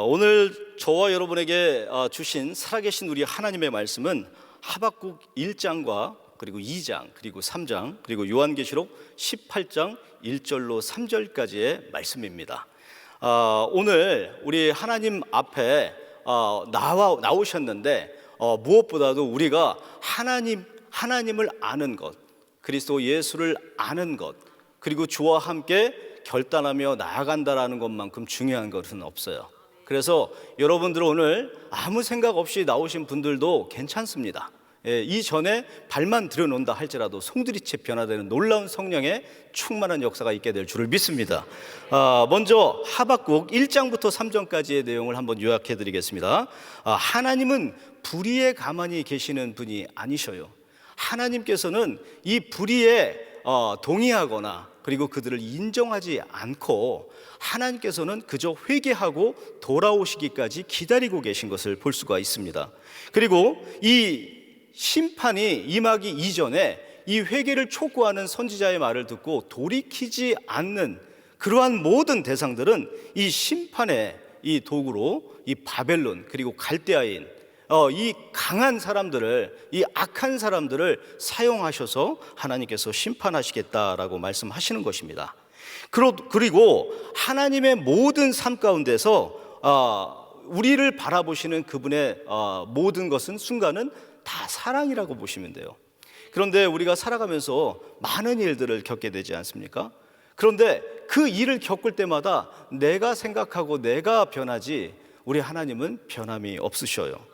오늘 저와 여러분에게 주신 살아계신 우리 하나님의 말씀은 하박국 1장과 그리고 2장 그리고 3장 그리고 요한계시록 18장 1절로 3절까지의 말씀입니다. 오늘 우리 하나님 앞에 나오셨는데 무엇보다도 우리가 하나님을 아는 것, 그리스도 예수를 아는 것, 그리고 주와 함께 결단하며 나아간다라는 것만큼 중요한 것은 없어요. 그래서 여러분들 오늘 아무 생각 없이 나오신 분들도 괜찮습니다. 이전에 발만 들여놓는다 할지라도 송두리째 변화되는 놀라운 성령의 충만한 역사가 있게 될 줄을 믿습니다. 먼저 하박국 1장부터 3장까지의 내용을 한번 요약해 드리겠습니다. 하나님은 불의에 가만히 계시는 분이 아니셔요. 하나님께서는 이 불의에 동의하거나 그리고 그들을 인정하지 않고 하나님께서는 그저 회개하고 돌아오시기까지 기다리고 계신 것을 볼 수가 있습니다. 그리고 이 심판이 임하기 이전에 이 회개를 촉구하는 선지자의 말을 듣고 돌이키지 않는 그러한 모든 대상들은 이 심판의 이 도구로 이 바벨론 그리고 갈대아인 이 강한 사람들을, 이 악한 사람들을 사용하셔서 하나님께서 심판하시겠다라고 말씀하시는 것입니다. 그리고 하나님의 모든 삶 가운데서 우리를 바라보시는 그분의 모든 것은 순간은 다 사랑이라고 보시면 돼요. 그런데 우리가 살아가면서 많은 일들을 겪게 되지 않습니까? 그런데 그 일을 겪을 때마다 내가 생각하고 내가 변하지 우리 하나님은 변함이 없으셔요.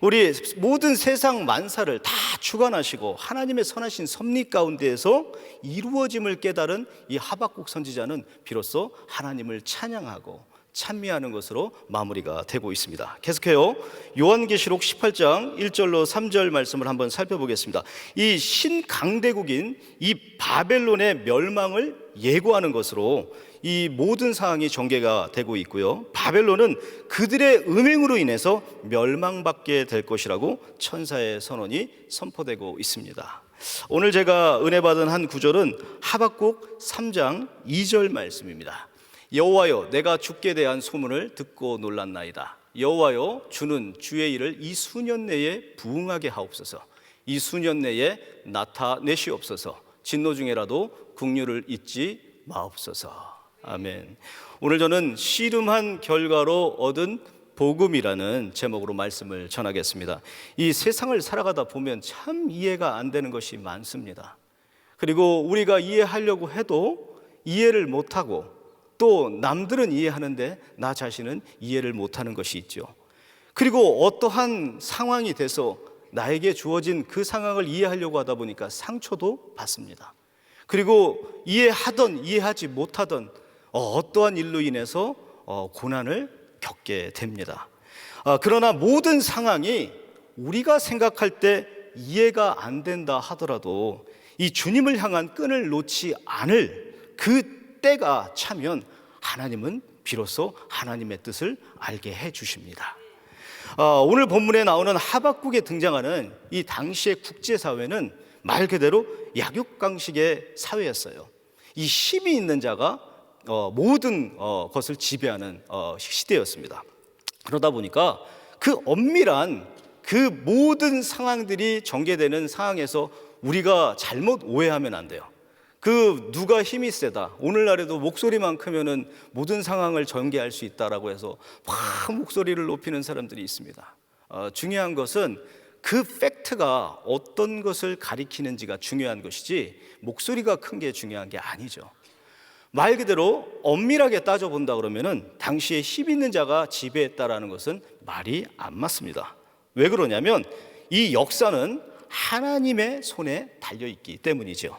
우리 모든 세상 만사를 다 주관하시고 하나님의 선하신 섭리 가운데에서 이루어짐을 깨달은 이 하박국 선지자는 비로소 하나님을 찬양하고 찬미하는 것으로 마무리가 되고 있습니다. 계속해요. 요한계시록 18장 1절로 3절 말씀을 한번 살펴보겠습니다. 이 신강대국인 이 바벨론의 멸망을 예고하는 것으로 이 모든 상황이 전개가 되고 있고요. 바벨론은 그들의 음행으로 인해서 멸망받게 될 것이라고 천사의 선언이 선포되고 있습니다. 오늘 제가 은혜 받은 한 구절은 하박국 3장 2절 말씀입니다. 여호와여, 내가 주께 대한 소문을 듣고 놀랐나이다. 여호와여, 주는 주의 일을 이 수년 내에 부응하게 하옵소서. 이 수년 내에 나타내시옵소서. 진노 중에라도 긍휼을 잊지 마옵소서. 아멘. 오늘 저는 씨름한 결과로 얻은 복음이라는 제목으로 말씀을 전하겠습니다. 이 세상을 살아가다 보면 참 이해가 안 되는 것이 많습니다. 그리고 우리가 이해하려고 해도 이해를 못하고 또 남들은 이해하는데 나 자신은 이해를 못하는 것이 있죠. 그리고 어떠한 상황이 돼서 나에게 주어진 그 상황을 이해하려고 하다 보니까 상처도 받습니다. 그리고 이해하던 이해하지 못하던 어떠한 일로 인해서 고난을 겪게 됩니다. 그러나 모든 상황이 우리가 생각할 때 이해가 안 된다 하더라도 이 주님을 향한 끈을 놓지 않을 그 때가 차면 하나님은 비로소 하나님의 뜻을 알게 해 주십니다. 오늘 본문에 나오는 하박국에 등장하는 이 당시의 국제사회는 말 그대로 약육강식의 사회였어요. 이 힘이 있는 자가 모든 것을 지배하는 시대였습니다. 그러다 보니까 그 엄밀한 그 모든 상황들이 전개되는 상황에서 우리가 잘못 오해하면 안 돼요. 그 누가 힘이 세다, 오늘날에도 목소리만 크면은 모든 상황을 전개할 수 있다라고 해서 막 목소리를 높이는 사람들이 있습니다. 중요한 것은 그 팩트가 어떤 것을 가리키는지가 중요한 것이지 목소리가 큰 게 중요한 게 아니죠. 말 그대로 엄밀하게 따져본다 그러면은 당시에 힘 있는 자가 지배했다라는 것은 말이 안 맞습니다. 왜 그러냐면 이 역사는 하나님의 손에 달려있기 때문이죠.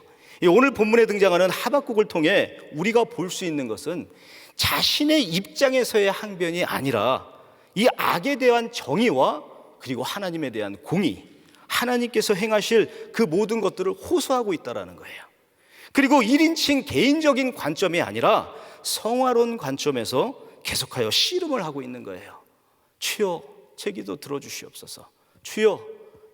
오늘 본문에 등장하는 하박국을 통해 우리가 볼 수 있는 것은 자신의 입장에서의 항변이 아니라 이 악에 대한 정의와 그리고 하나님에 대한 공의, 하나님께서 행하실 그 모든 것들을 호소하고 있다는 거예요. 그리고 1인칭 개인적인 관점이 아니라 성화론 관점에서 계속하여 씨름을 하고 있는 거예요. 주여, 제 기도 들어주시옵소서. 주여,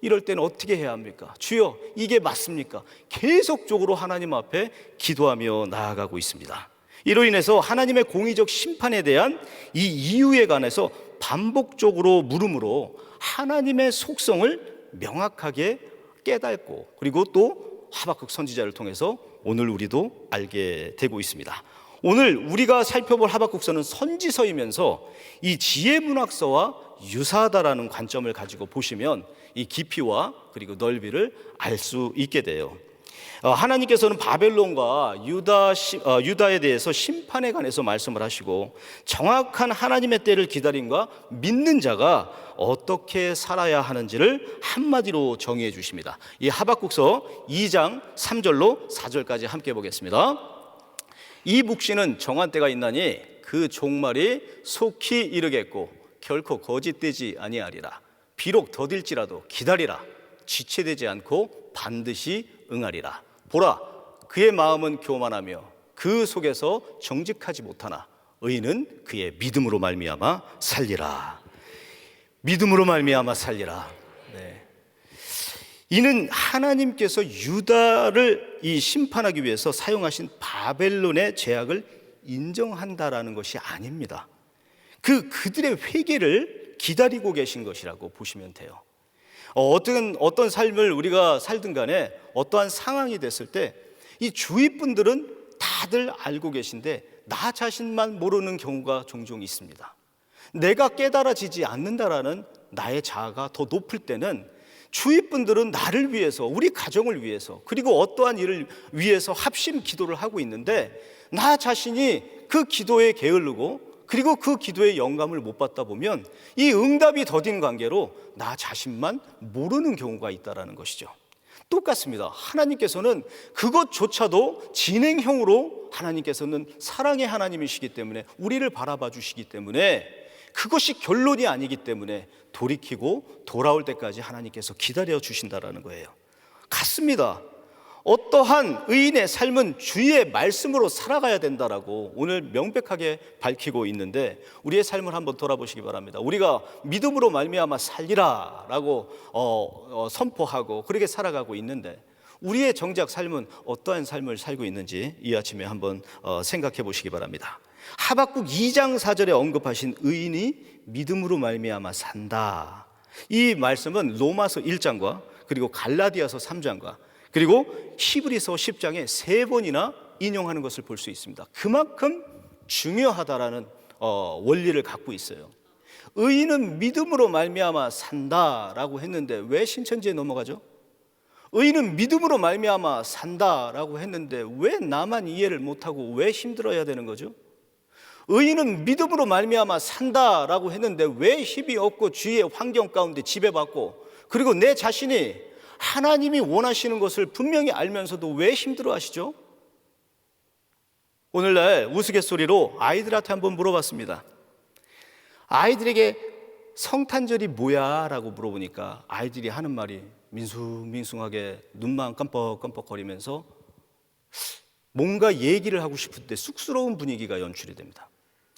이럴 때는 어떻게 해야 합니까? 주여, 이게 맞습니까? 계속적으로 하나님 앞에 기도하며 나아가고 있습니다. 이로 인해서 하나님의 공의적 심판에 대한 이 이유에 관해서 반복적으로 물음으로 하나님의 속성을 명확하게 깨닫고, 그리고 또 하박국 선지자를 통해서 오늘 우리도 알게 되고 있습니다. 오늘 우리가 살펴볼 하박국서는 선지서이면서 이 지혜문학서와 유사하다라는 관점을 가지고 보시면 이 깊이와 그리고 넓이를 알 수 있게 돼요. 하나님께서는 바벨론과 유다에 대해서 심판에 관해서 말씀을 하시고, 정확한 하나님의 때를 기다림과 믿는 자가 어떻게 살아야 하는지를 한마디로 정의해 주십니다. 이 하박국서 2장 3절로 4절까지 함께 보겠습니다. 이 묵시는 정한 때가 있나니 그 종말이 속히 이르겠고 결코 거짓되지 아니하리라. 비록 더딜지라도 기다리라. 지체되지 않고 반드시 응하리라. 보라, 그의 마음은 교만하며 그 속에서 정직하지 못하나 의인은 그의 믿음으로 말미암아 살리라. 믿음으로 말미암아 살리라. 네. 이는 하나님께서 유다를 이 심판하기 위해서 사용하신 바벨론의 죄악을 인정한다라는 것이 아닙니다. 그들의 회개를 기다리고 계신 것이라고 보시면 돼요. 어떤 삶을 우리가 살든 간에 어떠한 상황이 됐을 때 이 주위 분들은 다들 알고 계신데 나 자신만 모르는 경우가 종종 있습니다. 내가 깨달아지지 않는다라는 나의 자아가 더 높을 때는 주위 분들은 나를 위해서, 우리 가정을 위해서, 그리고 어떠한 일을 위해서 합심 기도를 하고 있는데 나 자신이 그 기도에 게을르고 그리고 그 기도의 영감을 못 받다 보면 이 응답이 더딘 관계로 나 자신만 모르는 경우가 있다는 것이죠. 똑같습니다. 하나님께서는 그것조차도 진행형으로, 하나님께서는 사랑의 하나님이시기 때문에 우리를 바라봐 주시기 때문에 그것이 결론이 아니기 때문에 돌이키고 돌아올 때까지 하나님께서 기다려 주신다는 거예요. 같습니다. 어떠한 의인의 삶은 주의 말씀으로 살아가야 된다라고 오늘 명백하게 밝히고 있는데, 우리의 삶을 한번 돌아보시기 바랍니다. 우리가 믿음으로 말미암아 살리라라고 선포하고 그렇게 살아가고 있는데 우리의 정작 삶은 어떠한 삶을 살고 있는지 이 아침에 한번 생각해 보시기 바랍니다. 하박국 2장 4절에 언급하신 의인이 믿음으로 말미암아 산다. 이 말씀은 로마서 1장과 그리고 갈라디아서 3장과 그리고 히브리서 10장에 3번이나 인용하는 것을 볼 수 있습니다. 그만큼 중요하다라는 원리를 갖고 있어요. 의인은 믿음으로 말미암아 산다라고 했는데 왜 신천지에 넘어가죠? 의인은 믿음으로 말미암아 산다라고 했는데 왜 나만 이해를 못하고 왜 힘들어야 되는 거죠? 의인은 믿음으로 말미암아 산다라고 했는데 왜 힘이 없고 주위의 환경 가운데 지배받고, 그리고 내 자신이 하나님이 원하시는 것을 분명히 알면서도 왜 힘들어 하시죠? 오늘날 우스갯소리로 아이들한테 한번 물어봤습니다. 아이들에게 성탄절이 뭐야? 라고 물어보니까 아이들이 하는 말이 민숭민숭하게 눈만 깜빡깜빡거리면서 뭔가 얘기를 하고 싶을 때 쑥스러운 분위기가 연출이 됩니다.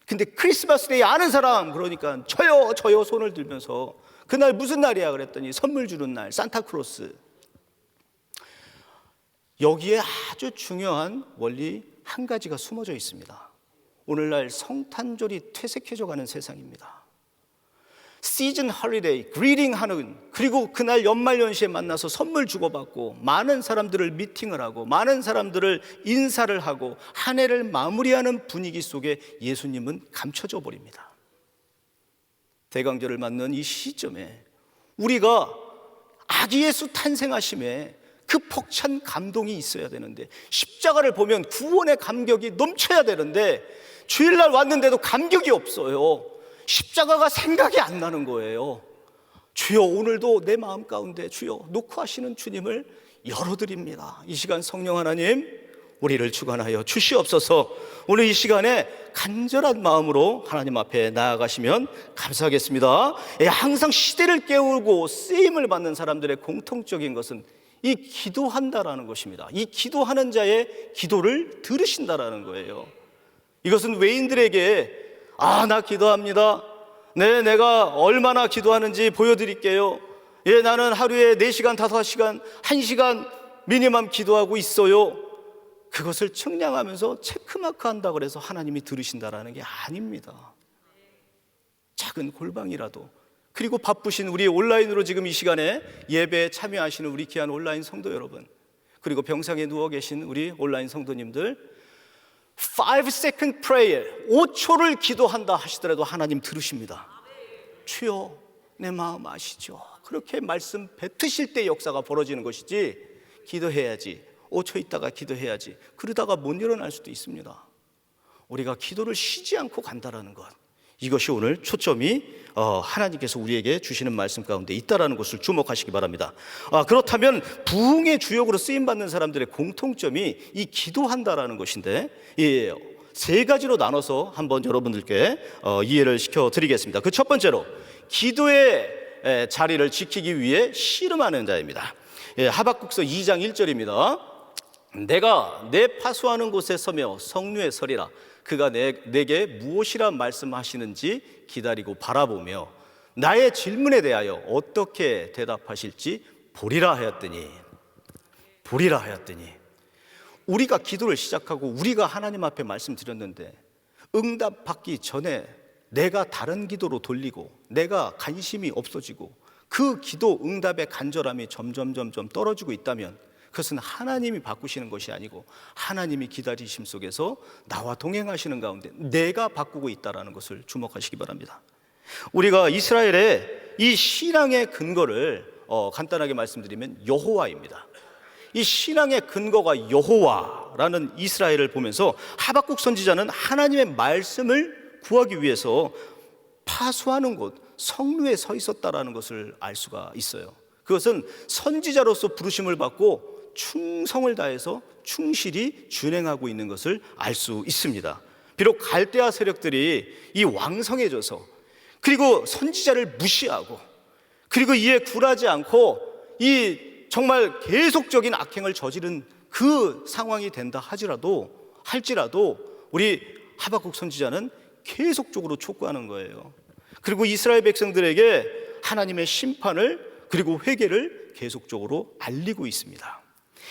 근데 크리스마스데이 아는 사람 그러니까 저요 손을 들면서 그날 무슨 날이야 그랬더니 선물 주는 날, 산타크로스. 여기에 아주 중요한 원리 한 가지가 숨어져 있습니다. 오늘날 성탄절이 퇴색해져가는 세상입니다. 시즌 홀리데이, 그리팅하는, 그리고 그날 연말연시에 만나서 선물 주고받고 많은 사람들을 미팅을 하고 많은 사람들을 인사를 하고 한 해를 마무리하는 분위기 속에 예수님은 감춰져 버립니다. 대강절을 맞는 이 시점에 우리가 아기 예수 탄생하심에 그 벅찬 감동이 있어야 되는데, 십자가를 보면 구원의 감격이 넘쳐야 되는데 주일날 왔는데도 감격이 없어요. 십자가가 생각이 안 나는 거예요. 주여, 오늘도 내 마음 가운데 주여 놓고 하시는 주님을 열어드립니다. 이 시간 성령 하나님 우리를 주관하여 주시옵소서. 오늘 이 시간에 간절한 마음으로 하나님 앞에 나아가시면 감사하겠습니다. 항상 시대를 깨우고 쓰임을 받는 사람들의 공통적인 것은 이 기도한다라는 것입니다. 이 기도하는 자의 기도를 들으신다라는 거예요. 이것은 외인들에게 나 기도합니다. 네, 내가 얼마나 기도하는지 보여드릴게요. 나는 하루에 4시간, 5시간, 1시간 미니멈 기도하고 있어요. 그것을 측량하면서 체크마크 한다고 그래서 하나님이 들으신다라는 게 아닙니다. 작은 골방이라도, 그리고 바쁘신 우리 온라인으로 지금 이 시간에 예배에 참여하시는 우리 귀한 온라인 성도 여러분, 그리고 병상에 누워 계신 우리 온라인 성도님들, 5second prayer, 5초를 기도한다 하시더라도 하나님 들으십니다. 주여 내 마음 아시죠? 그렇게 말씀 뱉으실 때 역사가 벌어지는 것이지, 기도해야지, 5초 있다가 기도해야지, 그러다가 못 일어날 수도 있습니다. 우리가 기도를 쉬지 않고 간다라는 것, 이것이 오늘 초점이 하나님께서 우리에게 주시는 말씀 가운데 있다라는 것을 주목하시기 바랍니다. 그렇다면 부흥의 주역으로 쓰임받는 사람들의 공통점이 이 기도한다라는 것인데, 세 가지로 나눠서 한번 여러분들께 이해를 시켜드리겠습니다. 그 첫 번째로, 기도의 자리를 지키기 위해 씨름하는 자입니다. 하박국서 2장 1절입니다. 내가 내 파수하는 곳에 서며 성류에 서리라. 그가 내게 무엇이라 말씀하시는지 기다리고 바라보며 나의 질문에 대하여 어떻게 대답하실지 보리라 하였더니, 우리가 기도를 시작하고 우리가 하나님 앞에 말씀드렸는데 응답 받기 전에 내가 다른 기도로 돌리고 내가 관심이 없어지고 그 기도 응답의 간절함이 점점 떨어지고 있다면 그것은 하나님이 바꾸시는 것이 아니고 하나님이 기다리심 속에서 나와 동행하시는 가운데 내가 바꾸고 있다는 것을 주목하시기 바랍니다. 우리가 이스라엘의 이 신앙의 근거를 간단하게 말씀드리면 여호와입니다. 이 신앙의 근거가 여호와라는 이스라엘을 보면서 하박국 선지자는 하나님의 말씀을 구하기 위해서 파수하는 곳 성루에 서 있었다라는 것을 알 수가 있어요. 그것은 선지자로서 부르심을 받고 충성을 다해서 충실히 준행하고 있는 것을 알 수 있습니다. 비록 갈대아 세력들이 이 왕성해져서, 그리고 선지자를 무시하고, 그리고 이에 굴하지 않고 이 정말 계속적인 악행을 저지른 그 상황이 된다 할지라도 우리 하박국 선지자는 계속적으로 촉구하는 거예요. 그리고 이스라엘 백성들에게 하나님의 심판을, 그리고 회개를 계속적으로 알리고 있습니다.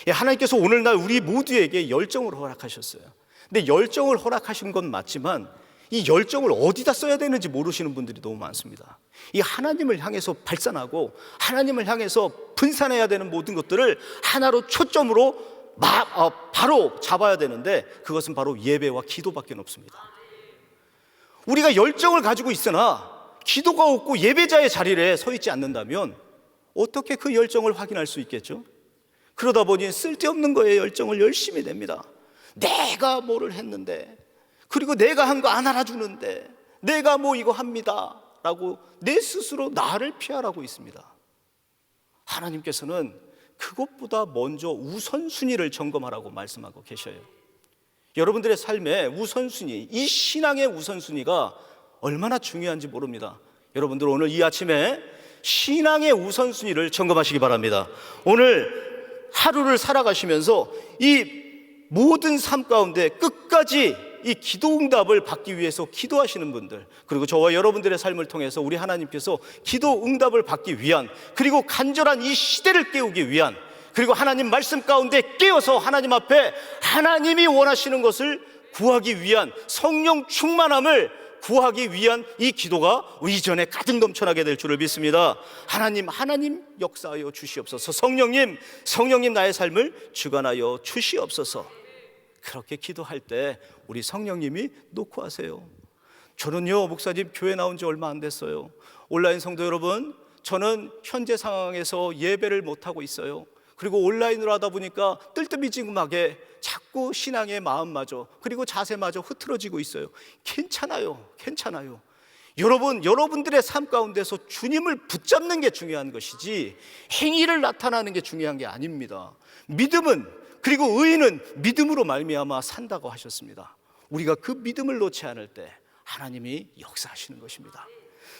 하나님께서 오늘날 우리 모두에게 열정을 허락하셨어요. 근데 열정을 허락하신 건 맞지만 이 열정을 어디다 써야 되는지 모르시는 분들이 너무 많습니다. 이 하나님을 향해서 발산하고 하나님을 향해서 분산해야 되는 모든 것들을 하나로 초점으로 바로 잡아야 되는데 그것은 바로 예배와 기도밖에 없습니다. 우리가 열정을 가지고 있으나 기도가 없고 예배자의 자리에 서 있지 않는다면 어떻게 그 열정을 확인할 수 있겠죠? 그러다 보니 쓸데없는 거에 열정을 열심히 냅니다. 내가 뭐를 했는데, 그리고 내가 한 거 안 알아주는데, 내가 뭐 이거 합니다 라고 내 스스로 나를 피하라고 있습니다. 하나님께서는 그것보다 먼저 우선순위를 점검하라고 말씀하고 계셔요. 여러분들의 삶의 우선순위, 이 신앙의 우선순위가 얼마나 중요한지 모릅니다. 여러분들 오늘 이 아침에 신앙의 우선순위를 점검하시기 바랍니다. 오늘 하루를 살아가시면서 이 모든 삶 가운데 끝까지 이 기도 응답을 받기 위해서 기도하시는 분들, 그리고 저와 여러분들의 삶을 통해서 우리 하나님께서 기도 응답을 받기 위한, 그리고 간절한 이 시대를 깨우기 위한, 그리고 하나님 말씀 가운데 깨어서 하나님 앞에 하나님이 원하시는 것을 구하기 위한 성령 충만함을 구하기 위한 이 기도가 우리 전에 가득 넘쳐나게 될 줄을 믿습니다. 하나님 역사하여 주시옵소서. 성령님 나의 삶을 주관하여 주시옵소서. 그렇게 기도할 때 우리 성령님이 녹화하세요. 저는요, 목사님 교회 나온 지 얼마 안 됐어요. 온라인 성도 여러분, 저는 현재 상황에서 예배를 못하고 있어요. 그리고 온라인으로 하다 보니까 뜰뜨미지근하게 자꾸 신앙의 마음마저, 그리고 자세마저 흐트러지고 있어요. 괜찮아요. 여러분들의 삶 가운데서 주님을 붙잡는 게 중요한 것이지 행위를 나타나는 게 중요한 게 아닙니다. 믿음은, 그리고 의인은 믿음으로 말미암아 산다고 하셨습니다. 우리가 그 믿음을 놓지 않을 때 하나님이 역사하시는 것입니다.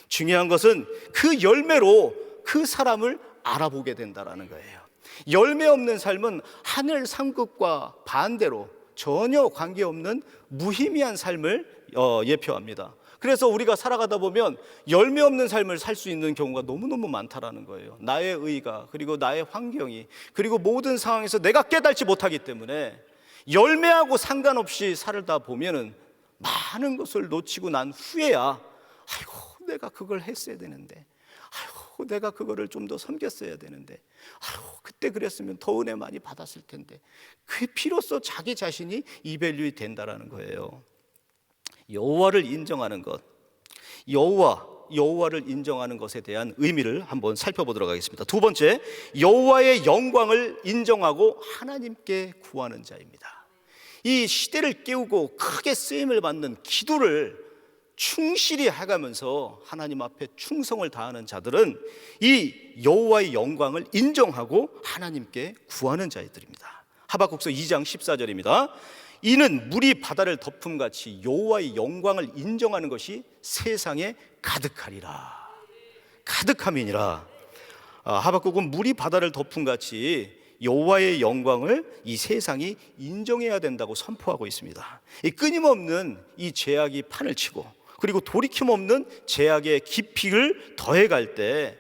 중요한 것은 그 열매로 그 사람을 알아보게 된다는 거예요. 열매 없는 삶은 하늘 상급과 반대로 전혀 관계없는 무의미한 삶을 예표합니다. 그래서 우리가 살아가다 보면 열매 없는 삶을 살 수 있는 경우가 너무너무 많다라는 거예요. 나의 의가, 그리고 나의 환경이, 그리고 모든 상황에서 내가 깨닫지 못하기 때문에 열매하고 상관없이 살다 보면은 많은 것을 놓치고 난 후에야 아이고 내가 그걸 했어야 되는데, 아이고 내가 그거를 좀 더 섬겼어야 되는데, 아이고 그때 그랬으면 더 은혜 많이 받았을 텐데, 그 비로소 자기 자신이 이밸류이 된다라는 거예요. 여호와를 인정하는 것, 여호와를 인정하는 것에 대한 의미를 한번 살펴보도록 하겠습니다. 두 번째, 여호와의 영광을 인정하고 하나님께 구하는 자입니다. 이 시대를 깨우고 크게 쓰임을 받는 기도를 충실히 해가면서 하나님 앞에 충성을 다하는 자들은 이 여호와의 영광을 인정하고 하나님께 구하는 자들입니다. 하박국서 2장 14절입니다. 이는 물이 바다를 덮음같이 여호와의 영광을 인정하는 것이 세상에 가득하리라. 가득함이니라. 하박국은 물이 바다를 덮음같이 여호와의 영광을 이 세상이 인정해야 된다고 선포하고 있습니다. 이 끊임없는 이 죄악이 판을 치고, 그리고 돌이킴 없는 죄악의 깊이를 더해갈 때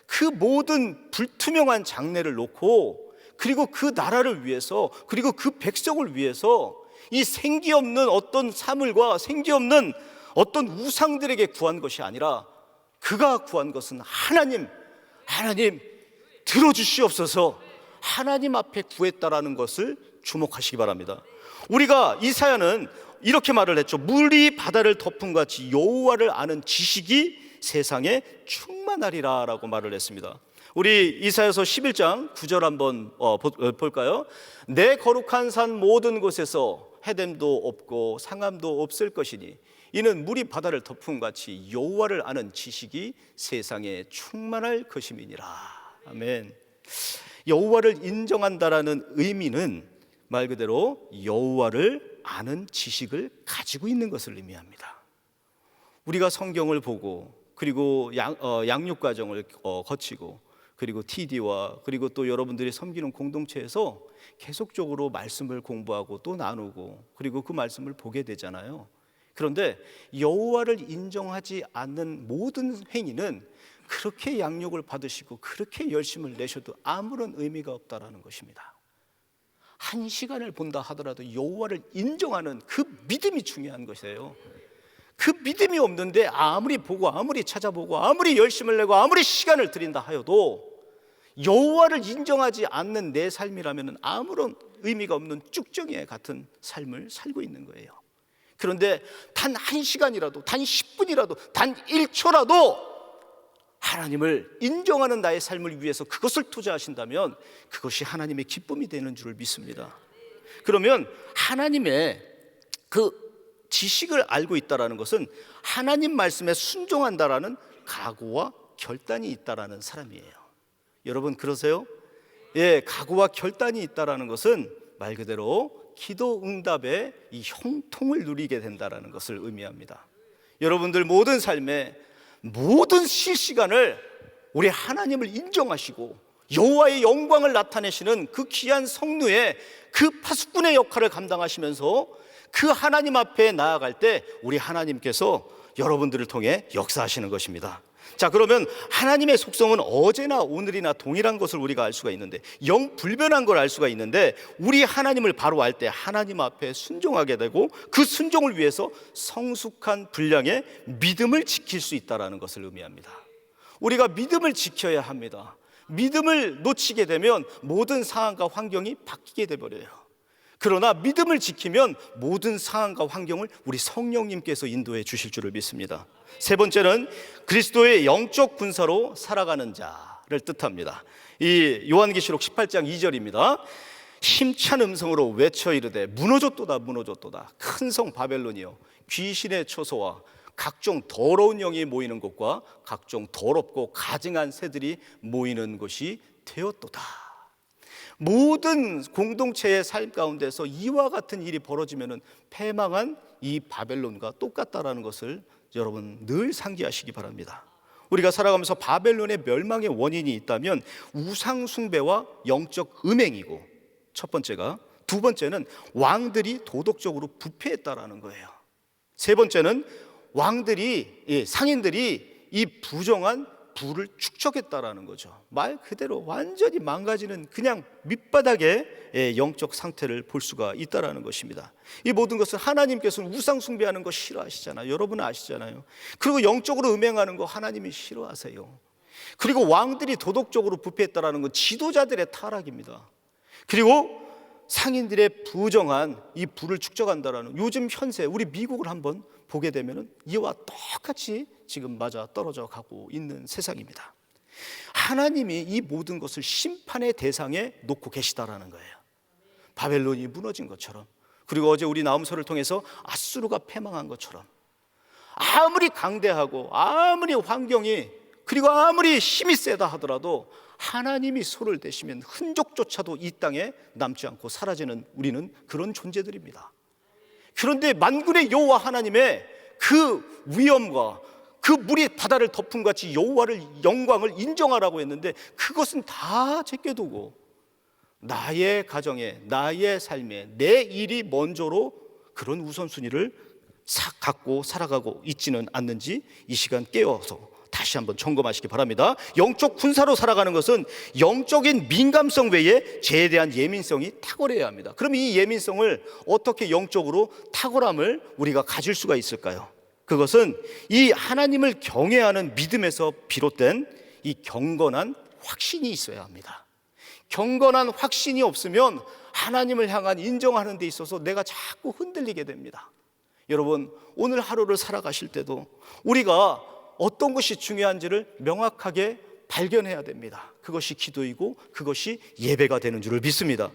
그 모든 불투명한 장래를 놓고, 그리고 그 나라를 위해서, 그리고 그 백성을 위해서 이 생기 없는 어떤 사물과 생기 없는 어떤 우상들에게 구한 것이 아니라 그가 구한 것은 하나님 들어주시옵소서, 하나님 앞에 구했다라는 것을 주목하시기 바랍니다. 우리가 이사야는 이렇게 말을 했죠. 물이 바다를 덮음같이 여호와를 아는 지식이 세상에 충만하리라 라고 말을 했습니다. 우리 이사야서 11장 9절 한번 볼까요? 내 거룩한 산 모든 곳에서 해됨도 없고 상함도 없을 것이니 이는 물이 바다를 덮음같이 여호와를 아는 지식이 세상에 충만할 것임이니라. 아멘. 여호와를 인정한다라는 의미는 말 그대로 여호와를 아는 지식을 가지고 있는 것을 의미합니다. 우리가 성경을 보고, 그리고 양육 과정을 거치고, 그리고 TD와 그리고 또 여러분들이 섬기는 공동체에서 계속적으로 말씀을 공부하고 또 나누고, 그리고 그 말씀을 보게 되잖아요. 그런데 여호와를 인정하지 않는 모든 행위는 그렇게 양육을 받으시고 그렇게 열심을 내셔도 아무런 의미가 없다라는 것입니다. 한 시간을 본다 하더라도 여호와를 인정하는 그 믿음이 중요한 것이에요. 그 믿음이 없는데 아무리 보고 아무리 찾아보고 아무리 열심을 내고 아무리 시간을 들인다 하여도 여호와를 인정하지 않는 내 삶이라면 아무런 의미가 없는 쭉정이 같은 삶을 살고 있는 거예요. 그런데 단 1시간이라도, 단 10분이라도, 단 1초라도 하나님을 인정하는 나의 삶을 위해서 그것을 투자하신다면 그것이 하나님의 기쁨이 되는 줄을 믿습니다. 그러면 하나님의 그 지식을 알고 있다는 것은 하나님 말씀에 순종한다라는 각오와 결단이 있다라는 사람이에요. 여러분 그러세요? 예, 각오와 결단이 있다라는 것은 말 그대로 기도 응답의 이 형통을 누리게 된다라는 것을 의미합니다. 여러분들 모든 삶에 모든 실시간을 우리 하나님을 인정하시고 여호와의 영광을 나타내시는 그 귀한 성루의 그 파수꾼의 역할을 감당하시면서 그 하나님 앞에 나아갈 때 우리 하나님께서 여러분들을 통해 역사하시는 것입니다. 자, 그러면 하나님의 속성은 어제나 오늘이나 동일한 것을 우리가 알 수가 있는데, 영불변한 걸 알 수가 있는데, 우리 하나님을 바로 알 때 하나님 앞에 순종하게 되고 그 순종을 위해서 성숙한 분량의 믿음을 지킬 수 있다는 것을 의미합니다. 우리가 믿음을 지켜야 합니다. 믿음을 놓치게 되면 모든 상황과 환경이 바뀌게 돼버려요. 그러나 믿음을 지키면 모든 상황과 환경을 우리 성령님께서 인도해 주실 줄을 믿습니다. 세 번째는 그리스도의 영적 군사로 살아가는 자를 뜻합니다. 이 요한계시록 18장 2절입니다. 힘찬 음성으로 외쳐 이르되 무너졌도다 무너졌도다 큰 성 바벨론이여, 귀신의 처소와 각종 더러운 영이 모이는 곳과 각종 더럽고 가증한 새들이 모이는 곳이 되었도다. 모든 공동체의 삶 가운데서 이와 같은 일이 벌어지면 패망한 이 바벨론과 똑같다라는 것을 여러분 늘 상기하시기 바랍니다. 우리가 살아가면서 바벨론의 멸망의 원인이 있다면 우상 숭배와 영적 음행이고, 첫 번째가, 두 번째는 왕들이 도덕적으로 부패했다라는 거예요. 세 번째는 왕들이, 상인들이 이 부정한 부를 축적했다라는 거죠. 말 그대로 완전히 망가지는 그냥 밑바닥의 영적 상태를 볼 수가 있다라는 것입니다. 이 모든 것은 하나님께서는 우상 숭배하는 거 싫어하시잖아요. 여러분은 아시잖아요. 그리고 영적으로 음행하는 거 하나님이 싫어하세요. 그리고 왕들이 도덕적으로 부패했다라는 건 지도자들의 타락입니다. 그리고 상인들의 부정한 이 부를 축적한다라는 요즘 현세, 우리 미국을 한번 보게 되면 이와 똑같이 지금 맞아 떨어져 가고 있는 세상입니다. 하나님이 이 모든 것을 심판의 대상에 놓고 계시다라는 거예요. 바벨론이 무너진 것처럼, 그리고 어제 우리 나음서를 통해서 아수르가 패망한 것처럼, 아무리 강대하고 아무리 환경이 그리고 아무리 힘이 세다 하더라도 하나님이 손을 대시면 흔적조차도 이 땅에 남지 않고 사라지는 우리는 그런 존재들입니다. 그런데 만군의 여호와 하나님의 그 위엄과 그 물이 바다를 덮은 같이 여호와를 영광을 인정하라고 했는데 그것은 다 제껴두고 나의 가정에, 나의 삶에, 내 일이 먼저로 그런 우선순위를 갖고 살아가고 있지는 않는지 이 시간 깨어서 다시 한번 점검하시기 바랍니다. 영적 군사로 살아가는 것은 영적인 민감성 외에 죄에 대한 예민성이 탁월해야 합니다. 그럼 이 예민성을 어떻게 영적으로 탁월함을 우리가 가질 수가 있을까요? 그것은 이 하나님을 경외하는 믿음에서 비롯된 이 경건한 확신이 있어야 합니다. 경건한 확신이 없으면 하나님을 향한 인정하는 데 있어서 내가 자꾸 흔들리게 됩니다. 여러분, 오늘 하루를 살아가실 때도 우리가 어떤 것이 중요한지를 명확하게 발견해야 됩니다. 그것이 기도이고 그것이 예배가 되는 줄을 믿습니다.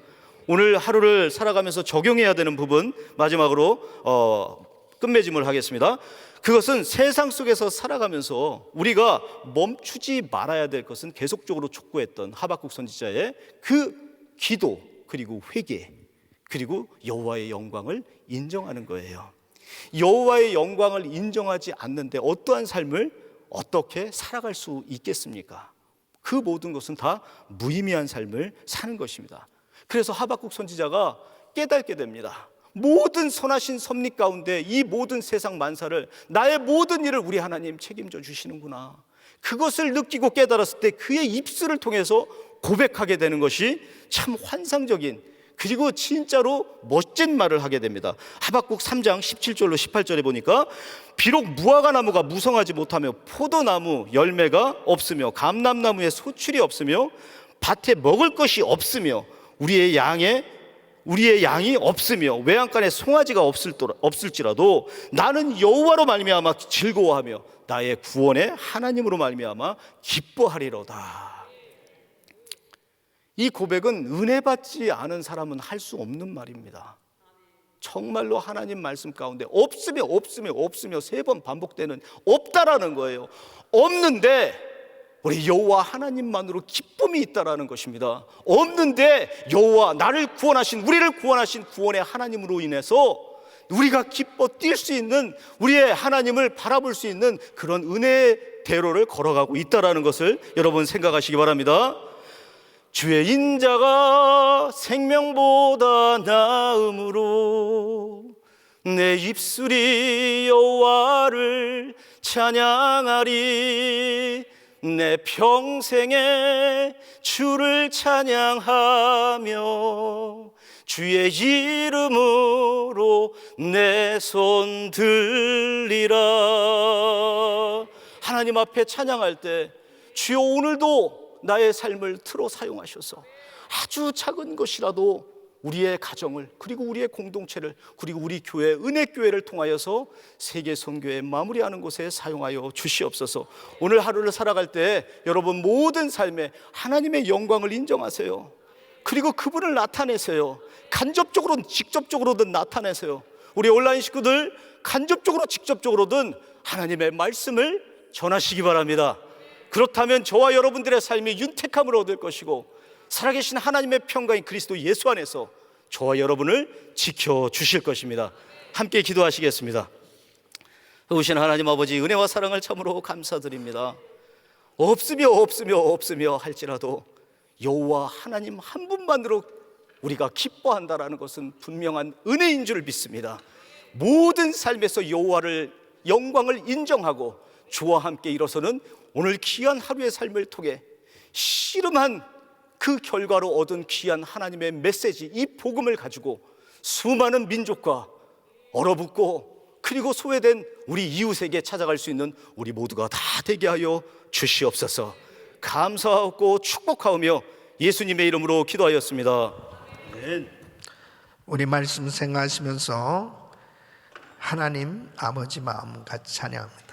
오늘 하루를 살아가면서 적용해야 되는 부분 마지막으로 끝맺음을 하겠습니다. 그것은 세상 속에서 살아가면서 우리가 멈추지 말아야 될 것은 계속적으로 촉구했던 하박국 선지자의 그 기도, 그리고 회개, 그리고 여호와의 영광을 인정하는 거예요. 여호와의 영광을 인정하지 않는데 어떠한 삶을 어떻게 살아갈 수 있겠습니까? 그 모든 것은 다 무의미한 삶을 사는 것입니다. 그래서 하박국 선지자가 깨닫게 됩니다. 모든 선하신 섭리 가운데 이 모든 세상 만사를, 나의 모든 일을 우리 하나님 책임져 주시는구나. 그것을 느끼고 깨달았을 때 그의 입술을 통해서 고백하게 되는 것이 참 환상적인, 그리고 진짜로 멋진 말을 하게 됩니다. 하박국 3장 17절로 18절에 보니까 비록 무화과 나무가 무성하지 못하며 포도나무 열매가 없으며 감람나무에 소출이 없으며 밭에 먹을 것이 없으며 우리의 양이 없으며 외양간에 송아지가 없을지라도 나는 여호와로 말미암아 즐거워하며 나의 구원의 하나님으로 말미암아 기뻐하리로다. 이 고백은 은혜 받지 않은 사람은 할 수 없는 말입니다. 정말로 하나님 말씀 가운데 없으며 3번 반복되는 없다라는 거예요. 없는데 우리 여호와 하나님만으로 기쁨이 있다라는 것입니다. 없는데 여호와 나를 구원하신, 우리를 구원하신 구원의 하나님으로 인해서 우리가 기뻐 뛸 수 있는, 우리의 하나님을 바라볼 수 있는 그런 은혜의 대로를 걸어가고 있다라는 것을 여러분 생각하시기 바랍니다. 주의 인자가 생명보다 나음으로 내 입술이 여호와를 찬양하리. 내 평생에 주를 찬양하며 주의 이름으로 내 손 들리라. 하나님 앞에 찬양할 때 주여 오늘도 나의 삶을 틀어 사용하셔서 아주 작은 것이라도 우리의 가정을, 그리고 우리의 공동체를, 그리고 우리 교회 은혜교회를 통하여서 세계 선교에 마무리하는 곳에 사용하여 주시옵소서. 오늘 하루를 살아갈 때 여러분 모든 삶에 하나님의 영광을 인정하세요. 그리고 그분을 나타내세요. 간접적으로든 직접적으로든 나타내세요. 우리 온라인 식구들 간접적으로 직접적으로든 하나님의 말씀을 전하시기 바랍니다. 그렇다면 저와 여러분들의 삶이 윤택함을 얻을 것이고 살아계신 하나님의 평강인 그리스도 예수 안에서 저와 여러분을 지켜주실 것입니다. 함께 기도하시겠습니다. 우신 하나님 아버지, 은혜와 사랑을 참으로 감사드립니다. 없으며 할지라도 여호와 하나님 한 분만으로 우리가 기뻐한다라는 것은 분명한 은혜인 줄 믿습니다. 모든 삶에서 여호와를 영광을 인정하고 주와 함께 일어서는 오늘 귀한 하루의 삶을 통해 씨름한 그 결과로 얻은 귀한 하나님의 메시지, 이 복음을 가지고 수많은 민족과 얼어붙고 그리고 소외된 우리 이웃에게 찾아갈 수 있는 우리 모두가 다 되게 하여 주시옵소서. 감사하고 축복하오며 예수님의 이름으로 기도하였습니다. 우리 말씀 생각하시면서 하나님 아버지 마음 같이 찬양합니다.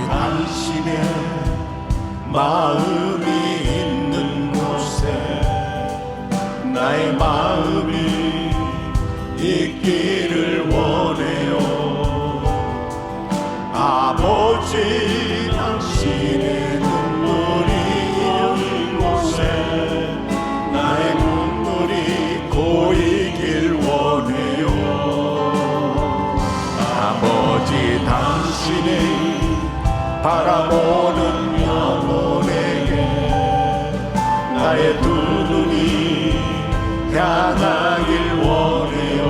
당신의 마음이 있는 곳에 나의 마음이 있기를 원해요. 아버지 당신의 눈물이 있는 곳에 나의 눈물이 고이길 원해요. 아버지 당신의 바라보는 영혼에게 나의 두 눈이 향하길 원해요.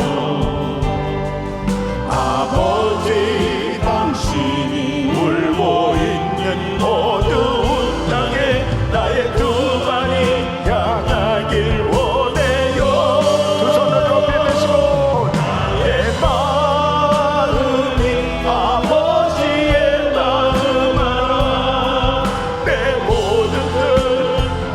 아버지 당신이 울고 있는 어두운 땅에 나의 두 발이 향하길 원해요. 두 손을 높이 드시고 나의 마음이 아버지의 마음 알아. 내 모든 뜻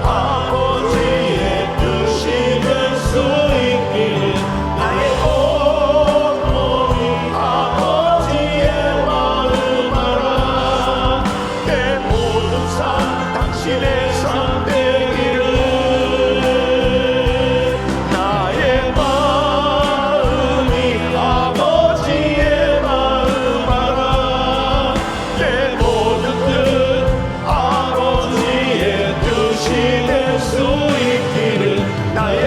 아버지의 뜻이 될 수 있기를 나의 온몸이 아버지의 마음 알아. 내 모든 삶 당신의 삶 되기를. 나의 마음이 아버지의 마음 알아. 내 모든 뜻 아버지의 뜻이 될 수 있기를. 나의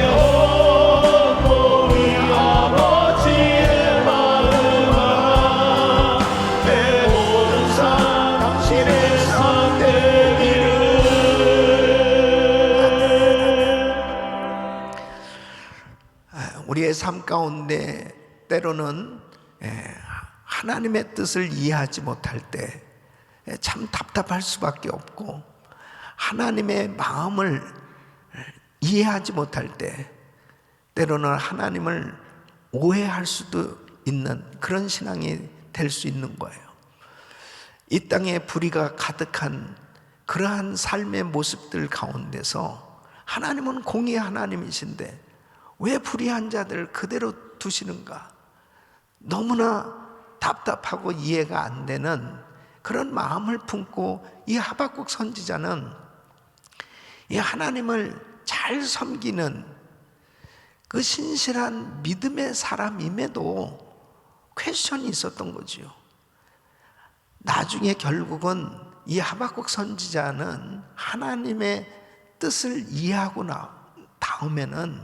온몸이 아버지의 마음 알아. 내 모든 삶 당신의 삶 되기를. 우리의 삶 가운데 때로는 하나님의 뜻을 이해하지 못할 때 참 답답할 수밖에 없고, 하나님의 마음을 이해하지 못할 때 때로는 하나님을 오해할 수도 있는 그런 신앙이 될 수 있는 거예요. 이 땅에 불의가 가득한 그러한 삶의 모습들 가운데서 하나님은 공의의 하나님이신데 왜 불의한 자들 그대로 두시는가? 너무나 답답하고 이해가 안 되는 그런 마음을 품고 이 하박국 선지자는 이 하나님을 잘 섬기는 그 신실한 믿음의 사람임에도 퀘스천이 있었던 거지요. 나중에 결국은 이 하박국 선지자는 하나님의 뜻을 이해하고 다음에는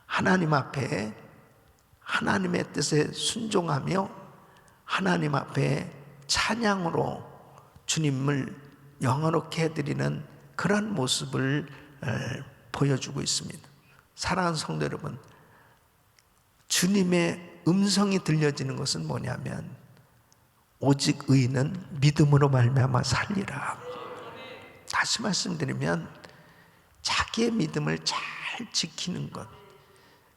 하나님 앞에 하나님의 뜻에 순종하며 하나님 앞에 찬양으로 주님을 영화롭게 해드리는 그런 모습을 보여주고 있습니다. 사랑하는 성도 여러분, 주님의 음성이 들려지는 것은 뭐냐면 오직 의인은 믿음으로 말미암아 살리라. 다시 말씀드리면 자기의 믿음을 잘 지키는 것,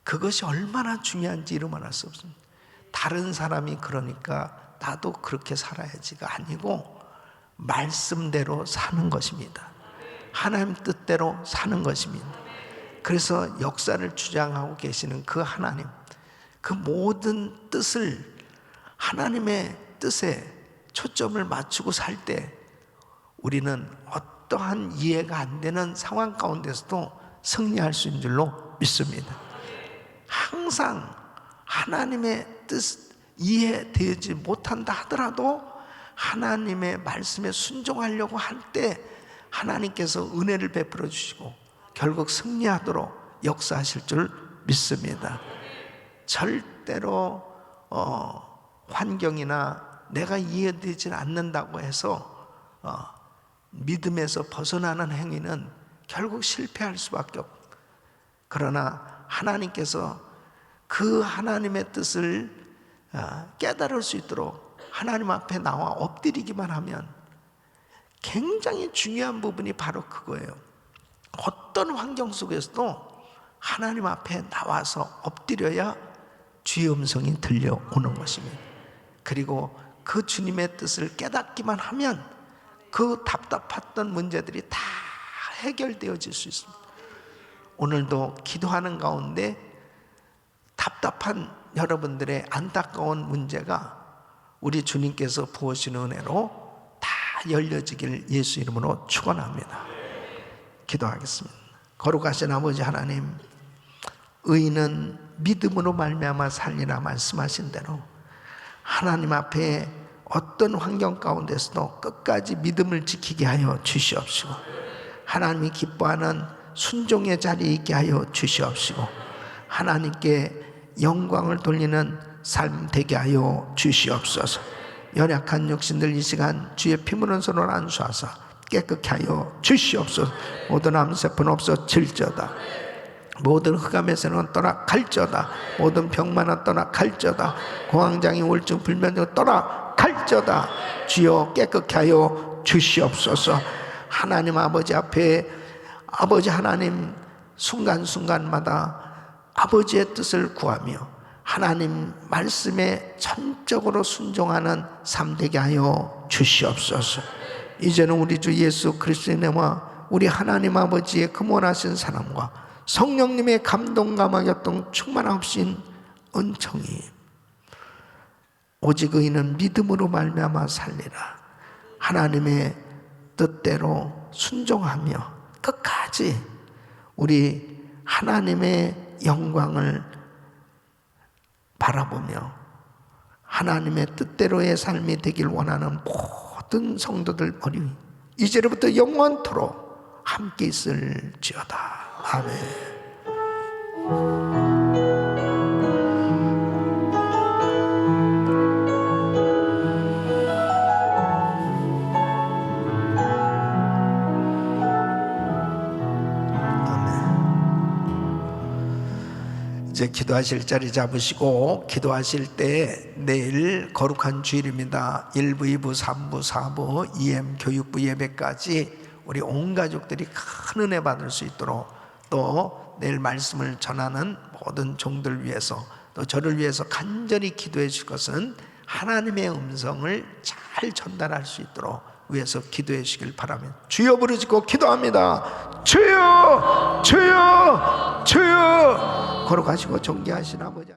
그것이 얼마나 중요한지 이루 말할 수 없습니다. 다른 사람이 그러니까 나도 그렇게 살아야지가 아니고 말씀대로 사는 것입니다. 하나님 뜻대로 사는 것입니다. 그래서 역사를 주장하고 계시는 그 하나님, 그 모든 뜻을 하나님의 뜻에 초점을 맞추고 살 때 우리는 어떠한 이해가 안 되는 상황 가운데서도 승리할 수 있는 줄로 믿습니다. 항상 하나님의 뜻 이해되지 못한다 하더라도 하나님의 말씀에 순종하려고 할 때 하나님께서 은혜를 베풀어 주시고 결국 승리하도록 역사하실 줄 믿습니다. 절대로 환경이나 내가 이해되지 않는다고 해서 믿음에서 벗어나는 행위는 결국 실패할 수밖에 없고, 그러나 하나님께서 그 하나님의 뜻을 깨달을 수 있도록 하나님 앞에 나와 엎드리기만 하면, 굉장히 중요한 부분이 바로 그거예요. 어떤 환경 속에서도 하나님 앞에 나와서 엎드려야 주의 음성이 들려오는 것입니다. 그리고 그 주님의 뜻을 깨닫기만 하면 그 답답했던 문제들이 다 해결되어질 수 있습니다. 오늘도 기도하는 가운데 답답한 여러분들의 안타까운 문제가 우리 주님께서 부으시는 은혜로 다 열려지기를 예수 이름으로 축원합니다. 기도하겠습니다. 거룩하신 아버지 하나님, 의인은 믿음으로 말미암아 살리라 말씀하신 대로 하나님 앞에 어떤 환경 가운데서도 끝까지 믿음을 지키게 하여 주시옵시고, 하나님이 기뻐하는 순종의 자리에 있게 하여 주시옵시고, 하나님께 영광을 돌리는 삶 되게 하여 주시옵소서. 연약한 육신들 이 시간 주의 피 묻은 손을 안수하사 깨끗게 하여 주시옵소서. 모든 암세포는 없어질지어다. 모든 흑암의 새는 떠나 갈지어다. 모든 병만은 떠나 갈지어다. 공황장애 우울증 불면증 떠나 갈지어다. 주여 깨끗게 하여 주시옵소서. 하나님 아버지 앞에, 아버지 하나님, 순간순간마다 아버지의 뜻을 구하며 하나님 말씀에 전적으로 순종하는 삶 되게 하여 주시옵소서. 이제는 우리 주 예수 그리스도의 은혜와 우리 하나님 아버지의 금원하신 사랑과 성령님의 감동감화 교통 충만하신 은총이, 오직 의인은 믿음으로 말미암아 살리라, 하나님의 뜻대로 순종하며 끝까지 우리 하나님의 영광을 바라보며 하나님의 뜻대로의 삶이 되길 원하는 모든 성도들 머리 위 이제로부터 영원토록 함께 있을지어다. 아멘. 이제 기도하실 자리 잡으시고, 기도하실 때 내일 거룩한 주일입니다. 1부, 2부, 3부, 4부, EM 교육부 예배까지 우리 온 가족들이 큰 은혜 받을 수 있도록, 또 내일 말씀을 전하는 모든 종들 위해서, 또 저를 위해서 간절히 기도해 주실 것은 하나님의 음성을 잘 전달할 수 있도록 위해서 기도해 주시길 바라며 주여 부르짖고 기도합니다. 주여, 주여, 주여. 걸어가시고 존귀하신 아버지.